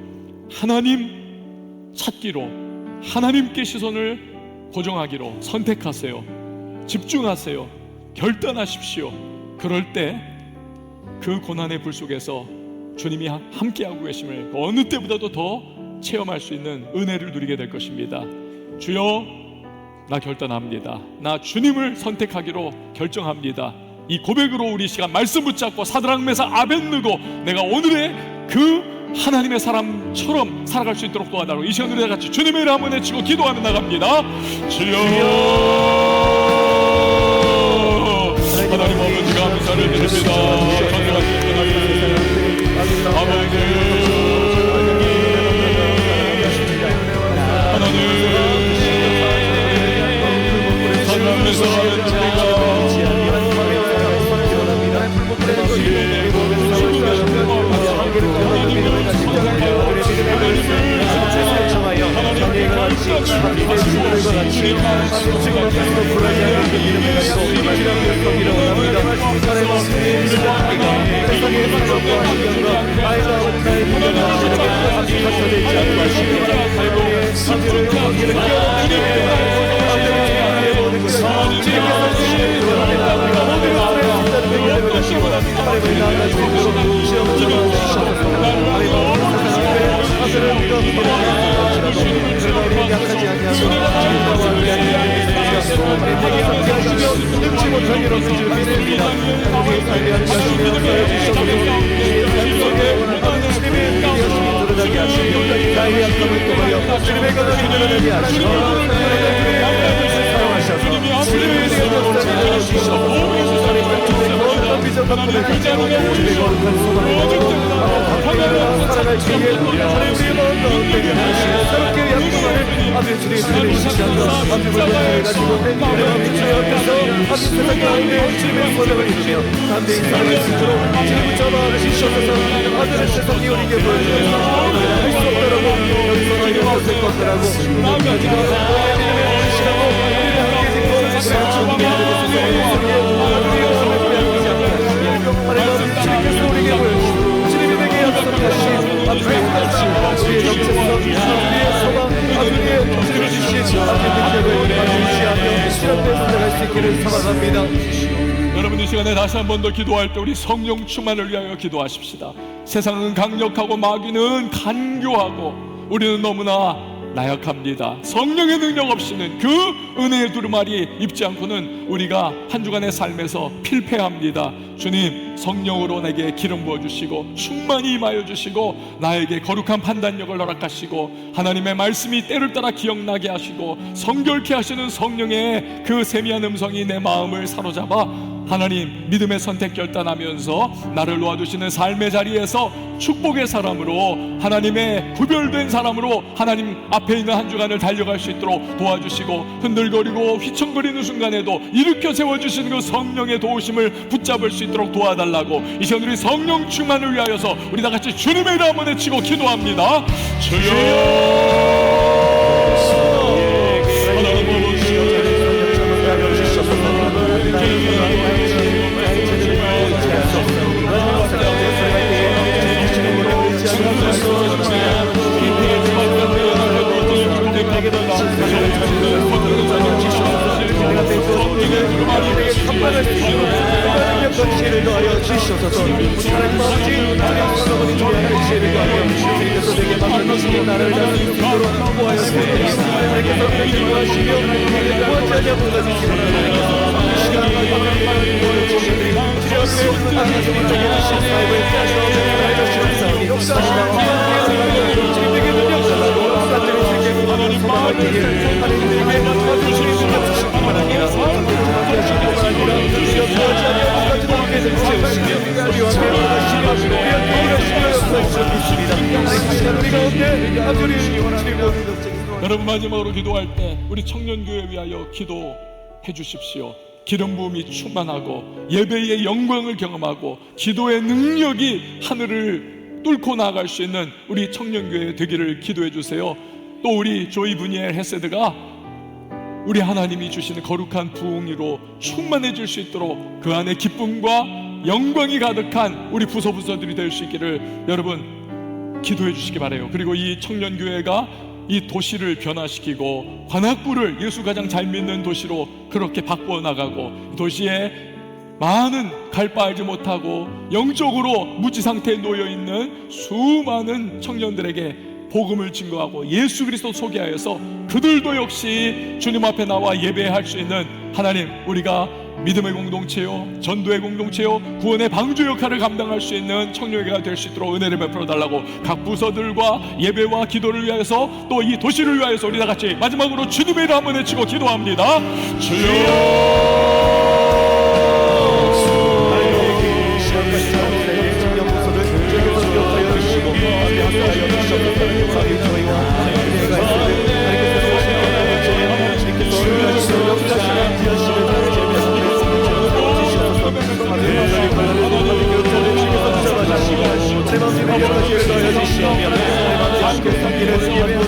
하나님 찾기로, 하나님께 시선을 고정하기로 선택하세요. 집중하세요. 결단하십시오. 그럴 때 그 고난의 불 속에서 주님이 함께하고 계심을 어느 때보다도 더 체험할 수 있는 은혜를 누리게 될 것입니다. 주여, 나 결단합니다. 나 주님을 선택하기로 결정합니다. 이 고백으로 우리 시간 말씀 붙잡고 사드락 메삭 아벳느고 내가 오늘의 그 하나님의 사람처럼 살아갈 수 있도록 도와달라고 이 시간 우리 같이 주님의 이름 한번 외치고 기도하며 나갑니다. 주여, 하나님 아버지 감사를 드립니다. 아버지 하나님 여러분, 이 시간에 다시 한 번 더 기도할 때 우리 성령 충만을 위하여 기도하십시다. 세상은 강력하고 마귀는 간교하고 우리는 너무나 나약합니다. 성령의 능력 없이는, 그 은혜의 두루마리 입지 않고는 우리가 한 주간의 삶에서 필패합니다. 주님, 성령으로 내게 기름 부어주시고 충만히 임하여 주시고 나에게 거룩한 판단력을 허락하시고 하나님의 말씀이 때를 따라 기억나게 하시고 성결케 하시는 성령의 그 세미한 음성이 내 마음을 사로잡아 하나님 믿음의 선택 결단하면서 나를 놓아주시는 삶의 자리에서 축복의 사람으로, 하나님의 구별된 사람으로 하나님 앞에 있는 한 주간을 달려갈 수 있도록 도와주시고, 흔들거리고 휘청거리는 순간에도 일으켜 세워주시는 그 성령의 도우심을 붙잡을 수 있도록 도와달라고, 이 시간 우리 성령 충만을 위하여서 우리 다 같이 주님의 이름 한번 외치고 기도합니다. 주여 지혜를 더하여 주시옵소서. 하나님 아버지, 하나님 지혜를 더하여 주시옵소서. 내게 맡겨주시고 나를 다스리도록 구하여 주옵소서. 하나님께서 인도하시며 구원자냐 불러주시고 이 시간을 보여주시니 주여 하나님의 정해주신 삶을 하여 주옵소서. 역사하시며 주님에게 능력 달라고 역사들을 세계 하나님 소망을 되게 하나님에게 맡겨주시니 주옵소서. 하나님이라 주여 구원자냐 여러분, 마지막으로 기도할 때 우리 청년교회 위하여 기도해 주십시오. 기름 부음이 충만하고 예배의 영광을 경험하고 기도의 능력이 하늘을 뚫고 나아갈 수 있는 우리 청년교회 되기를 기도해 주세요. 또 우리 조이 분이엘 헤세드가 우리 하나님이 주시는 거룩한 부흥이로 충만해질 수 있도록 그 안에 기쁨과 영광이 가득한 우리 부서들이 될 수 있기를 여러분 기도해 주시기 바라요. 그리고 이 청년교회가 이 도시를 변화시키고 관악구를 예수 가장 잘 믿는 도시로 그렇게 바꾸어 나가고, 도시에 많은 갈 바 알지 못하고 영적으로 무지 상태에 놓여있는 수많은 청년들에게 복음을 증거하고 예수 그리스도 소개하여서 그들도 역시 주님 앞에 나와 예배할 수 있는, 하나님 우리가 믿음의 공동체요, 전도의 공동체요, 구원의 방주 역할을 감당할 수 있는 청년회가 될 수 있도록 은혜를 베풀어 달라고, 각 부서들과 예배와 기도를 위하여서 또 이 도시를 위하여서 우리 다 같이 마지막으로 주님의 이름 한번 외치고 기도합니다. 주여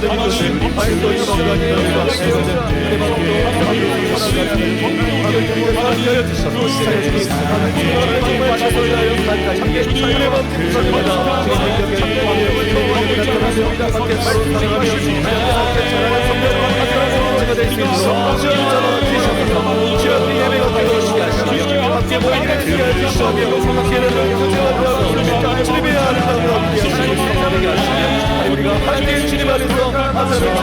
하나님 하나님도 영광이 되옵소서. 하나님을 주셔서 하나님 정말 최선을 다하여 함께 주님의 법을 전합니다. 우리가 함께 주님 안에서 하나님의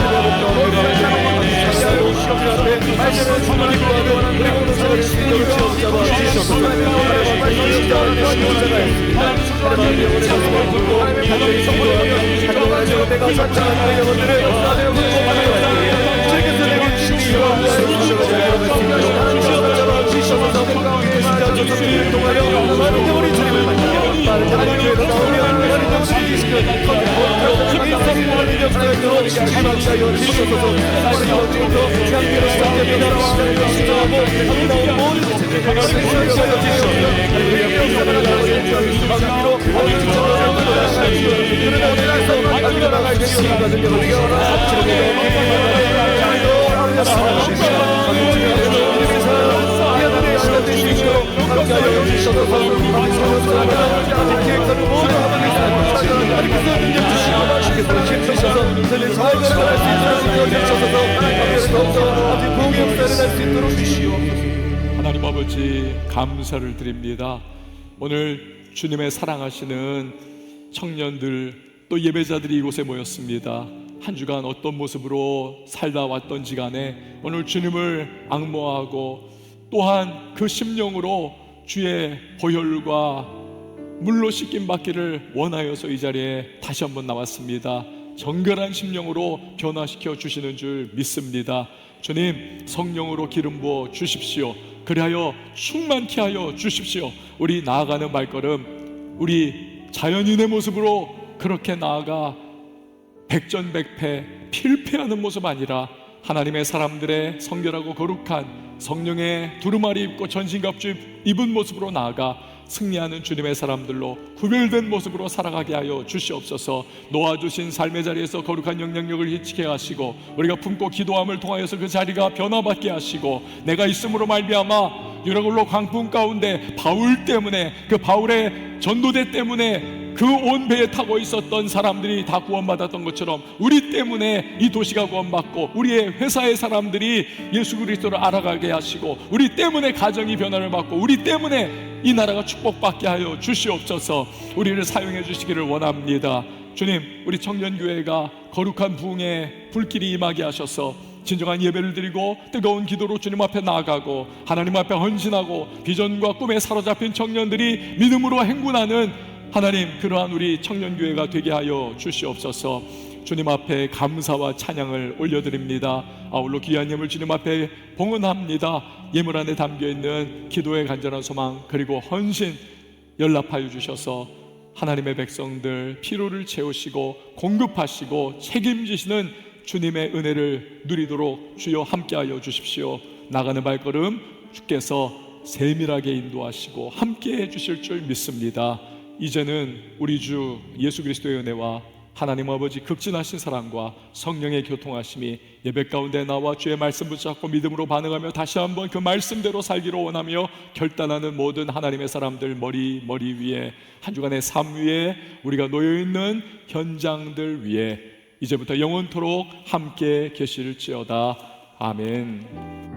하나님 아버지 감사를 드립니다. 오늘 주님의 사랑하시는 청년들 또 예배자들이 이곳에 모였습니다. 한 주간 어떤 모습으로 살다 왔던지 간에 오늘 주님을 앙모하고 또한 그 심령으로 주의 보혈과 물로 씻김 받기를 원하여서 이 자리에 다시 한번 나왔습니다. 정결한 심령으로 변화시켜 주시는 줄 믿습니다. 주님, 성령으로 기름 부어 주십시오. 그리하여 충만케 하여 주십시오. 우리 나아가는 발걸음, 우리 자연인의 모습으로 그렇게 나아가 백전백패 필패하는 모습 아니라 하나님의 사람들의 성결하고 거룩한 성령의 두루마리 입고 전신갑주 입은 모습으로 나아가 승리하는 주님의 사람들로 구별된 모습으로 살아가게 하여 주시옵소서. 놓아주신 삶의 자리에서 거룩한 영향력을 희치게 하시고 우리가 품고 기도함을 통하여서 그 자리가 변화받게 하시고 내가 있음으로 말미암아 유라굴로 광풍 가운데 바울 때문에 그 바울의 전도대 때문에 그 온 배에 타고 있었던 사람들이 다 구원받았던 것처럼 우리 때문에 이 도시가 구원받고 우리의 회사의 사람들이 예수 그리스도를 알아가게 하시고 우리 때문에 가정이 변화를 받고 우리 때문에 이 나라가 축복받게 하여 주시옵소서. 우리를 사용해 주시기를 원합니다. 주님, 우리 청년교회가 거룩한 부흥의 불길이 임하게 하셔서 진정한 예배를 드리고 뜨거운 기도로 주님 앞에 나아가고 하나님 앞에 헌신하고 비전과 꿈에 사로잡힌 청년들이 믿음으로 행군하는 하나님, 그러한 우리 청년교회가 되게 하여 주시옵소서. 주님 앞에 감사와 찬양을 올려드립니다. 아울러 귀한 예물 주님 앞에 봉헌합니다. 예물 안에 담겨있는 기도의 간절한 소망 그리고 헌신 연락하여 주셔서 하나님의 백성들 피로를 채우시고 공급하시고 책임지시는 주님의 은혜를 누리도록 주여 함께하여 주십시오. 나가는 발걸음 주께서 세밀하게 인도하시고 함께해 주실 줄 믿습니다. 이제는 우리 주 예수 그리스도의 은혜와 하나님 아버지 극진하신 사랑과 성령의 교통하심이 예배 가운데 나와 주의 말씀 붙잡고 믿음으로 반응하며 다시 한번 그 말씀대로 살기로 원하며 결단하는 모든 하나님의 사람들 머리 위에 한 주간의 삶 위에 우리가 놓여있는 현장들 위에 이제부터 영원토록 함께 계실지어다. 아멘.